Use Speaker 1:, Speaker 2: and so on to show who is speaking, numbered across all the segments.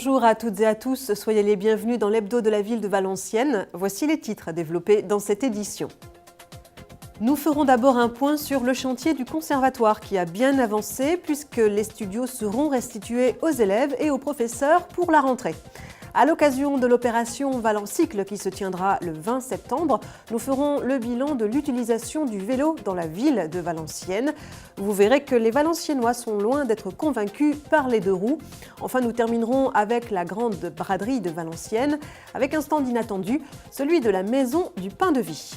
Speaker 1: Bonjour à toutes et à tous, soyez les bienvenus dans l'hebdo de la ville de Valenciennes. Voici les titres développés dans cette édition. Nous ferons d'abord un point sur le chantier du conservatoire qui a bien avancé puisque les studios seront restitués aux élèves et aux professeurs pour la rentrée. À l'occasion de l'opération Valencycle qui se tiendra le 20 septembre, nous ferons le bilan de l'utilisation du vélo dans la ville de Valenciennes. Vous verrez que les Valenciennois sont loin d'être convaincus par les deux roues. Enfin, nous terminerons avec la grande braderie de Valenciennes, avec un stand inattendu, celui de la Maison du Pain de Vie.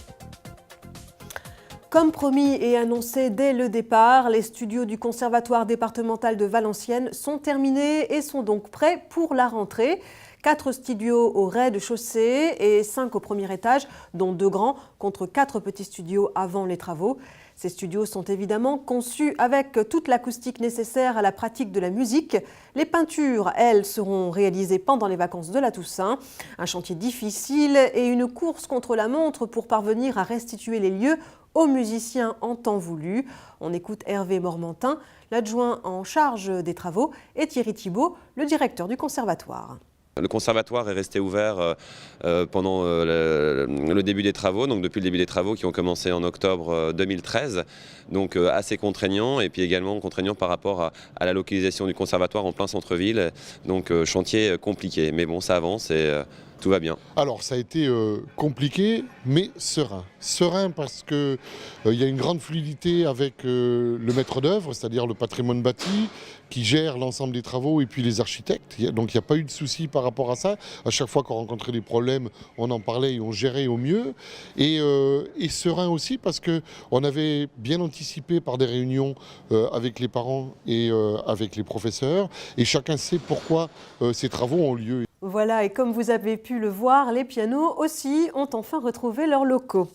Speaker 1: Comme promis et annoncé dès le départ, les studios du Conservatoire départemental de Valenciennes sont terminés et sont donc prêts pour la rentrée. 4 studios au rez-de-chaussée et 5 au premier étage, dont 2 grands, contre 4 petits studios avant les travaux. Ces studios sont évidemment conçus avec toute l'acoustique nécessaire à la pratique de la musique. Les peintures, elles, seront réalisées pendant les vacances de la Toussaint. Un chantier difficile et une course contre la montre pour parvenir à restituer les lieux aux musiciens en temps voulu. On écoute Hervé Mormantin, l'adjoint en charge des travaux, et Thierry Thibault, le directeur du conservatoire.
Speaker 2: Le conservatoire est resté ouvert pendant le début des travaux, donc depuis le début des travaux qui ont commencé en octobre 2013, donc assez contraignant et puis également contraignant par rapport à la localisation du conservatoire en plein centre-ville, donc chantier compliqué, mais bon ça avance et tout va bien.
Speaker 3: Alors ça a été compliqué mais serein. Serein parce qu'il y a une grande fluidité avec le maître d'œuvre, c'est-à-dire le patrimoine bâti, qui gère l'ensemble des travaux et puis les architectes. Donc il n'y a pas eu de souci par rapport à ça. À chaque fois qu'on rencontrait des problèmes, on en parlait et on gérait au mieux. Et serein aussi parce qu'on avait bien anticipé par des réunions avec les parents et avec les professeurs. Et chacun sait pourquoi ces travaux ont lieu.
Speaker 1: Voilà, et comme vous avez pu le voir, les pianos aussi ont enfin retrouvé leurs locaux.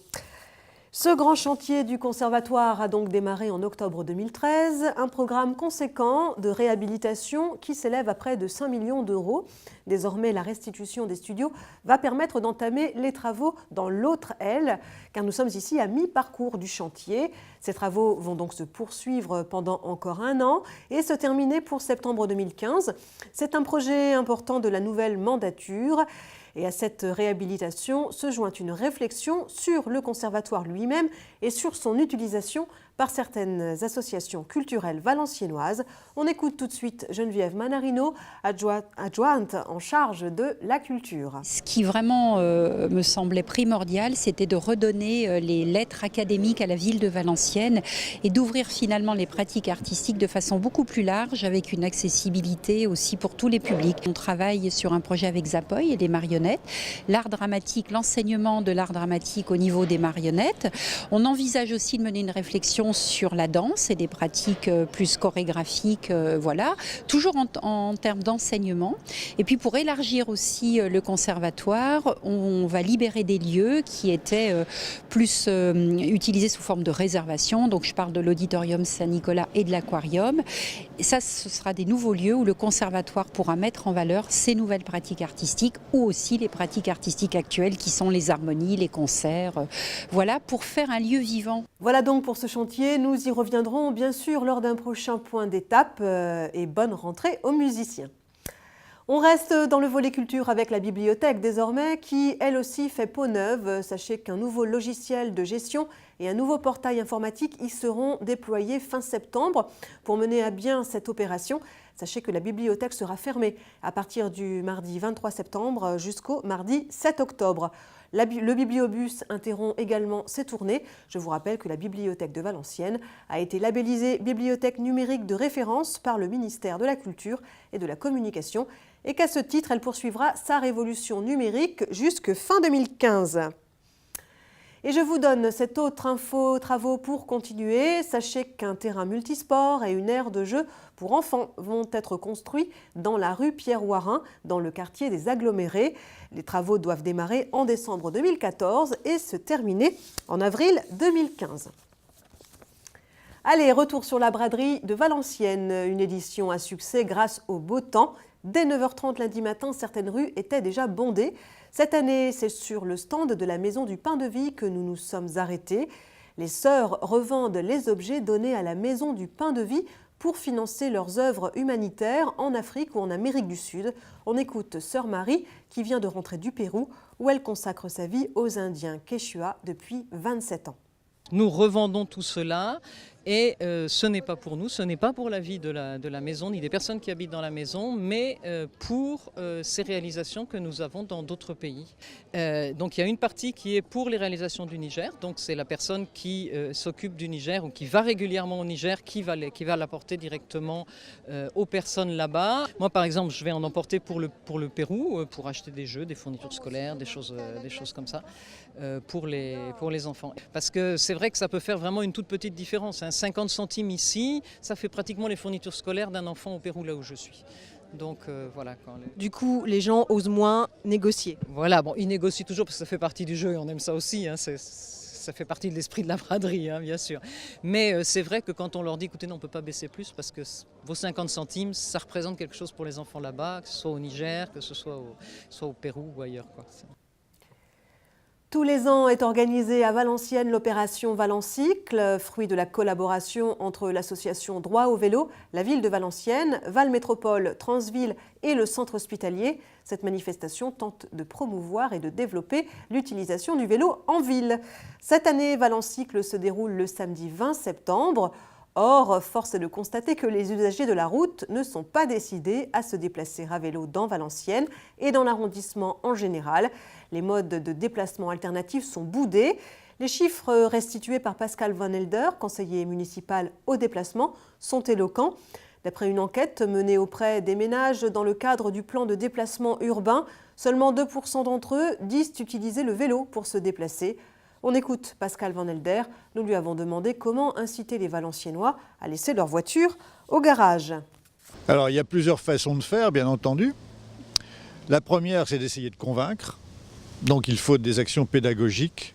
Speaker 1: Ce grand chantier du conservatoire a donc démarré en octobre 2013, un programme conséquent de réhabilitation qui s'élève à près de 5 millions d'euros. Désormais, la restitution des studios va permettre d'entamer les travaux dans l'autre aile, car nous sommes ici à mi-parcours du chantier. Ces travaux vont donc se poursuivre pendant encore 1 an et se terminer pour septembre 2015. C'est un projet important de la nouvelle mandature. Et à cette réhabilitation se joint une réflexion sur le conservatoire lui-même et sur son utilisation par certaines associations culturelles valenciennoises. On écoute tout de suite Geneviève Manarino, adjointe en charge de la culture.
Speaker 4: Ce qui vraiment me semblait primordial, c'était de redonner les lettres académiques à la ville de Valenciennes et d'ouvrir finalement les pratiques artistiques de façon beaucoup plus large, avec une accessibilité aussi pour tous les publics. On travaille sur un projet avec Zapoy et des marionnettes, l'art dramatique, l'enseignement de l'art dramatique au niveau des marionnettes. On envisage aussi de mener une réflexion sur la danse et des pratiques plus chorégraphiques, voilà, toujours en termes d'enseignement. Et puis pour élargir aussi le conservatoire, on va libérer des lieux qui étaient plus utilisés sous forme de réservation. Donc je parle de l'auditorium Saint-Nicolas et de l'aquarium. Et ça, ce sera des nouveaux lieux où le conservatoire pourra mettre en valeur ces nouvelles pratiques artistiques ou aussi les pratiques artistiques actuelles qui sont les harmonies, les concerts, voilà, pour faire un lieu vivant.
Speaker 1: Voilà donc pour ce chantier. Nous y reviendrons bien sûr lors d'un prochain point d'étape et bonne rentrée aux musiciens. On reste dans le volet culture avec la bibliothèque désormais qui elle aussi fait peau neuve. Sachez qu'un nouveau logiciel de gestion et un nouveau portail informatique y seront déployés fin septembre. Pour mener à bien cette opération, sachez que la bibliothèque sera fermée à partir du mardi 23 septembre jusqu'au mardi 7 octobre. Le bibliobus interrompt également ses tournées. Je vous rappelle que la bibliothèque de Valenciennes a été labellisée bibliothèque numérique de référence par le ministère de la Culture et de la Communication et qu'à ce titre, elle poursuivra sa révolution numérique jusque fin 2015. Et je vous donne cette autre info travaux pour continuer. Sachez qu'un terrain multisport et une aire de jeu pour enfants vont être construits dans la rue Pierre-Warin, dans le quartier des Agglomérés. Les travaux doivent démarrer en décembre 2014 et se terminer en avril 2015. Allez, retour sur la braderie de Valenciennes, une édition à succès grâce au beau temps. Dès 9h30 lundi matin, certaines rues étaient déjà bondées. Cette année, c'est sur le stand de la Maison du Pain de Vie que nous nous sommes arrêtés. Les sœurs revendent les objets donnés à la Maison du Pain de Vie pour financer leurs œuvres humanitaires en Afrique ou en Amérique du Sud. On écoute Sœur Marie qui vient de rentrer du Pérou où elle consacre sa vie aux Indiens Quechua depuis 27 ans.
Speaker 5: Nous revendons tout cela et ce n'est pas pour nous, ce n'est pas pour la vie de la maison ni des personnes qui habitent dans la maison, mais pour ces réalisations que nous avons dans d'autres pays. Donc il y a une partie qui est pour les réalisations du Niger, donc c'est la personne qui s'occupe du Niger ou qui va régulièrement au Niger qui va l'apporter directement aux personnes là-bas. Moi par exemple je vais en emporter pour le Pérou, pour acheter des jeux, des fournitures scolaires, des choses comme ça. Pour les enfants. Parce que c'est vrai que ça peut faire vraiment une toute petite différence. 50 centimes ici, ça fait pratiquement les fournitures scolaires d'un enfant au Pérou, là où je suis. Donc voilà.
Speaker 1: Du coup, les gens osent moins négocier.
Speaker 5: Voilà, bon, ils négocient toujours parce que ça fait partie du jeu et on aime ça aussi. Ça fait partie de l'esprit de la braderie, bien sûr. Mais c'est vrai que quand on leur dit, écoutez, non, on ne peut pas baisser plus parce que vos 50 centimes, ça représente quelque chose pour les enfants là-bas, que ce soit au Niger, que ce soit au Pérou ou ailleurs, quoi.
Speaker 1: Tous les ans est organisée à Valenciennes l'opération Valencycle, fruit de la collaboration entre l'association Droit au vélo, la ville de Valenciennes, Val Métropole, Transville et le centre hospitalier. Cette manifestation tente de promouvoir et de développer l'utilisation du vélo en ville. Cette année, Valencycle se déroule le samedi 20 septembre. Or, force est de constater que les usagers de la route ne sont pas décidés à se déplacer à vélo dans Valenciennes et dans l'arrondissement en général. Les modes de déplacement alternatifs sont boudés. Les chiffres restitués par Pascal Van Helder, conseiller municipal au déplacement, sont éloquents. D'après une enquête menée auprès des ménages dans le cadre du plan de déplacement urbain, seulement 2% d'entre eux disent utiliser le vélo pour se déplacer. On écoute Pascal Van Helder. Nous lui avons demandé comment inciter les Valenciennois à laisser leur voiture au garage.
Speaker 6: Alors, il y a plusieurs façons de faire, bien entendu. La première, c'est d'essayer de convaincre. Donc, il faut des actions pédagogiques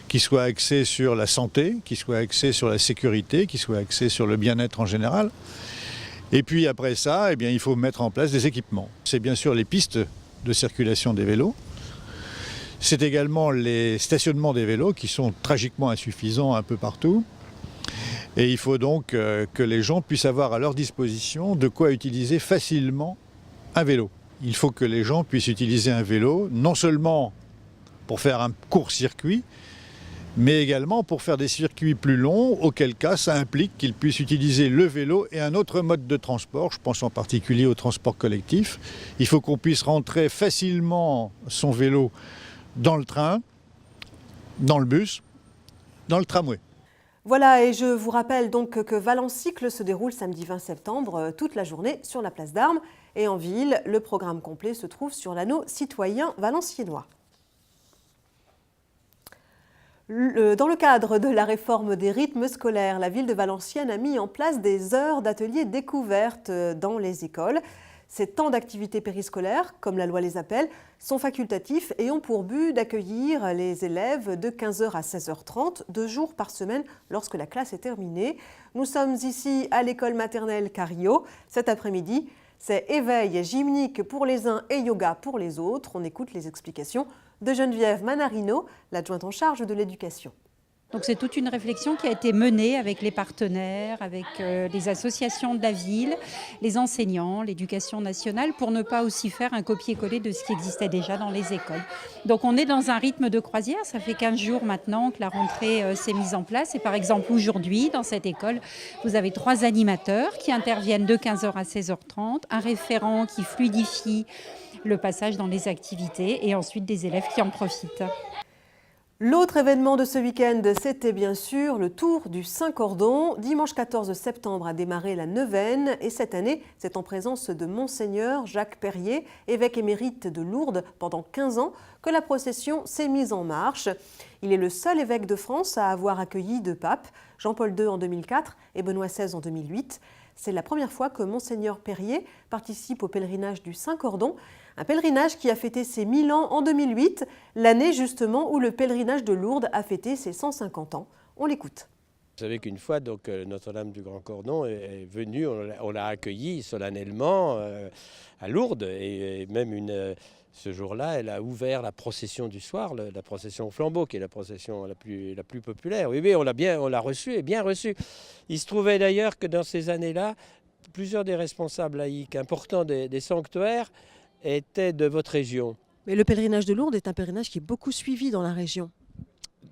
Speaker 6: qui soient axées sur la santé, qui soient axées sur la sécurité, qui soient axées sur le bien-être en général. Et puis, après ça, il faut mettre en place des équipements. C'est bien sûr les pistes de circulation des vélos. C'est également les stationnements des vélos qui sont tragiquement insuffisants un peu partout. Et il faut donc que les gens puissent avoir à leur disposition de quoi utiliser facilement un vélo. Il faut que les gens puissent utiliser un vélo non seulement pour faire un court-circuit, mais également pour faire des circuits plus longs, auquel cas ça implique qu'ils puissent utiliser le vélo et un autre mode de transport, je pense en particulier au transport collectif. Il faut qu'on puisse rentrer facilement son vélo dans le train, dans le bus, dans le tramway.
Speaker 1: Voilà, et je vous rappelle donc que Valencycle se déroule samedi 20 septembre toute la journée sur la place d'Armes. Et en ville, le programme complet se trouve sur l'anneau citoyen valenciennois. Dans le cadre de la réforme des rythmes scolaires, la ville de Valenciennes a mis en place des heures d'ateliers découvertes dans les écoles. Ces temps d'activité périscolaires, comme la loi les appelle, sont facultatifs et ont pour but d'accueillir les élèves de 15h à 16h30, 2 jours par semaine lorsque la classe est terminée. Nous sommes ici à l'école maternelle Cario. Cet après-midi, c'est éveil gymnique pour les uns et yoga pour les autres. On écoute les explications de Geneviève Manarino, l'adjointe en charge de l'éducation.
Speaker 4: Donc c'est toute une réflexion qui a été menée avec les partenaires, avec les associations de la ville, les enseignants, l'éducation nationale, pour ne pas aussi faire un copier-coller de ce qui existait déjà dans les écoles. Donc on est dans un rythme de croisière, ça fait 15 jours maintenant que la rentrée s'est mise en place. Et par exemple aujourd'hui, dans cette école, vous avez 3 animateurs qui interviennent de 15h à 16h30, un référent qui fluidifie le passage dans les activités et ensuite des élèves qui en profitent.
Speaker 1: L'autre événement de ce week-end, c'était bien sûr le Tour du Saint-Cordon. Dimanche 14 septembre a démarré la neuvaine et cette année, c'est en présence de Monseigneur Jacques Perrier, évêque émérite de Lourdes pendant 15 ans, que la procession s'est mise en marche. Il est le seul évêque de France à avoir accueilli 2 papes, Jean-Paul II en 2004 et Benoît XVI en 2008. C'est la première fois que Monseigneur Perrier participe au pèlerinage du Saint-Cordon, un pèlerinage qui a fêté ses 1000 ans en 2008, l'année justement où le pèlerinage de Lourdes a fêté ses 150 ans. On l'écoute.
Speaker 7: Vous savez qu'une fois, Notre-Dame du Grand Cordon est venue, on l'a accueillie solennellement à Lourdes, et même ce jour-là, elle a ouvert la procession du soir, la procession au flambeau, qui est la procession la plus populaire. Oui, on l'a reçue et bien reçue. Il se trouvait d'ailleurs que dans ces années-là, plusieurs des responsables laïcs importants des sanctuaires étaient de votre région.
Speaker 8: Mais le pèlerinage de Lourdes est un pèlerinage qui est beaucoup suivi dans la région.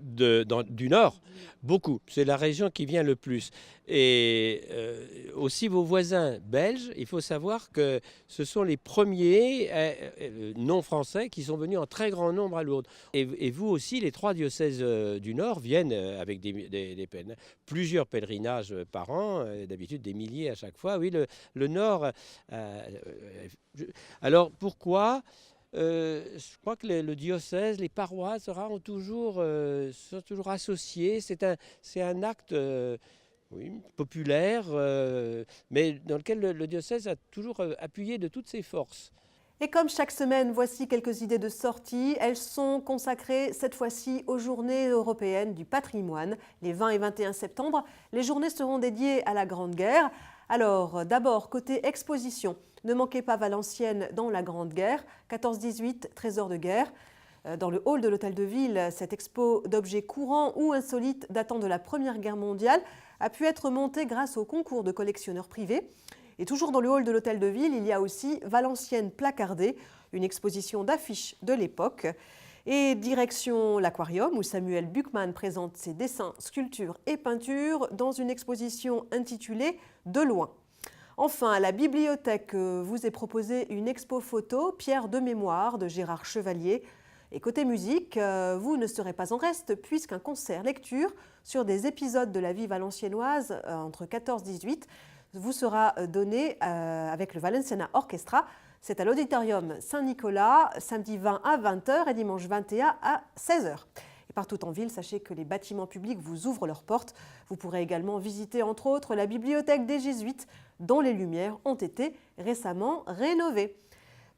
Speaker 7: Du Nord, beaucoup. C'est la région qui vient le plus. Et aussi vos voisins belges, il faut savoir que ce sont les premiers non français qui sont venus en très grand nombre à Lourdes. Et vous aussi, les 3 diocèses du Nord viennent avec plusieurs pèlerinages par an, d'habitude des milliers à chaque fois. Oui, le Nord. Alors pourquoi ? Je crois que le diocèse, les paroisses sont toujours associées. C'est un acte populaire, mais dans lequel le diocèse a toujours appuyé de toutes ses forces.
Speaker 1: Et comme chaque semaine, voici quelques idées de sortie. Elles sont consacrées cette fois-ci aux Journées européennes du patrimoine. Les 20 et 21 septembre, les journées seront dédiées à la Grande Guerre. Alors, d'abord, côté exposition, ne manquez pas Valenciennes dans la Grande Guerre, 14-18, trésor de guerre. Dans le hall de l'Hôtel de Ville, cette expo d'objets courants ou insolites datant de la Première Guerre mondiale a pu être montée grâce au concours de collectionneurs privés. Et toujours dans le hall de l'Hôtel de Ville, il y a aussi Valenciennes placardée, une exposition d'affiches de l'époque. Et direction l'Aquarium, où Samuel Buchmann présente ses dessins, sculptures et peintures dans une exposition intitulée « De loin ». Enfin, à la bibliothèque vous est proposée une expo photo « Pierre de mémoire » de Gérard Chevalier. Et côté musique, vous ne serez pas en reste puisqu'un concert lecture sur des épisodes de la vie valenciennoise entre 14-18 vous sera donné avec le Valenciana Orchestra. C'est à l'Auditorium Saint-Nicolas, samedi 20 à 20h et dimanche 21 à 16h. Et partout en ville, sachez que les bâtiments publics vous ouvrent leurs portes. Vous pourrez également visiter entre autres la bibliothèque des Jésuites, dont les lumières ont été récemment rénovées.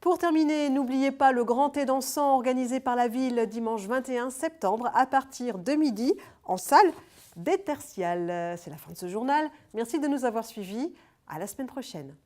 Speaker 1: Pour terminer, n'oubliez pas le grand thé dansant organisé par la ville dimanche 21 septembre à partir de midi en salle des Tertiales. C'est la fin de ce journal. Merci de nous avoir suivis. À la semaine prochaine.